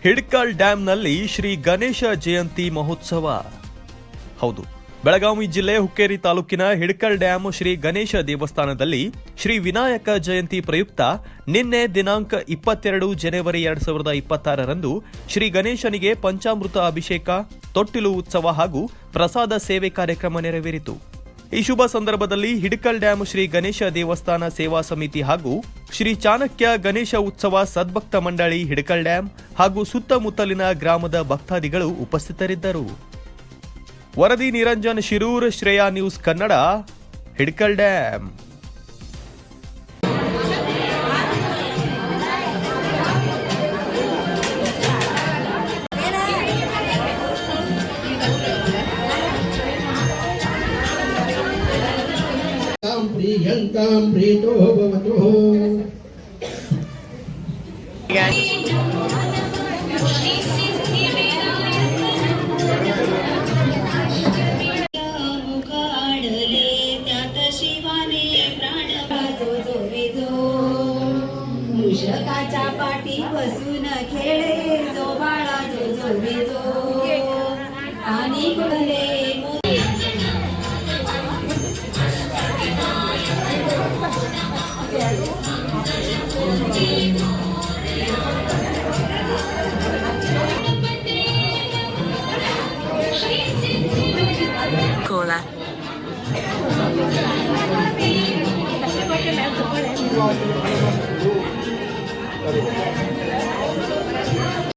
ಹಿಡ್ಕಲ್ ಡ್ಯಾಂನಲ್ಲಿ ಶ್ರೀ ಗಣೇಶ ಜಯಂತಿ ಮಹೋತ್ಸವ. ಹೌದು, ಬೆಳಗಾವಿ ಜಿಲ್ಲೆ ಹುಕ್ಕೇರಿ ತಾಲೂಕಿನ ಹಿಡ್ಕಲ್ ಡ್ಯಾಂ ಶ್ರೀ ಗಣೇಶ ದೇವಸ್ಥಾನದಲ್ಲಿ ಶ್ರೀ ವಿನಾಯಕ ಜಯಂತಿ ಪ್ರಯುಕ್ತ ನಿನ್ನೆ ದಿನಾಂಕ 22 ಜನವರಿ 2026ರಂದು ಶ್ರೀ ಗಣೇಶನಿಗೆ ಪಂಚಾಮೃತ ಅಭಿಷೇಕ, ತೊಟ್ಟಿಲು ಉತ್ಸವ ಹಾಗೂ ಪ್ರಸಾದ ಸೇವೆ ಕಾರ್ಯಕ್ರಮ ನೆರವೇರಿತು. ಈ ಶುಭ ಸಂದರ್ಭದಲ್ಲಿ ಹಿಡ್ಕಲ್ ಡ್ಯಾಂ ಶ್ರೀ ಗಣೇಶ ದೇವಸ್ಥಾನ ಸೇವಾ ಸಮಿತಿ ಹಾಗೂ ಶ್ರೀ ಚಾಣಕ್ಯ ಗಣೇಶ ಉತ್ಸವ ಸದ್ಭಕ್ತ ಮಂಡಳಿ ಹಿಡ್ಕಲ್ ಡ್ಯಾಂ ಹಾಗೂ ಸುತ್ತಮುತ್ತಲಿನ ಗ್ರಾಮದ ಭಕ್ತಾದಿಗಳು ಉಪಸ್ಥಿತರಿದ್ದರು. ವರದಿ ನಿರಂಜನ್ ಶಿರೂರ್, ಶ್ರೇಯಾ ನ್ಯೂಸ್ ಕನ್ನಡ, ಹಿಡ್ಕಲ್ ಡ್ಯಾಂ. प्रियंतां प्रीतो भवतु. मूषकाच्या पाठी बसून खेळे जो बाळा जो जो बेजो आणि कुडले Cola.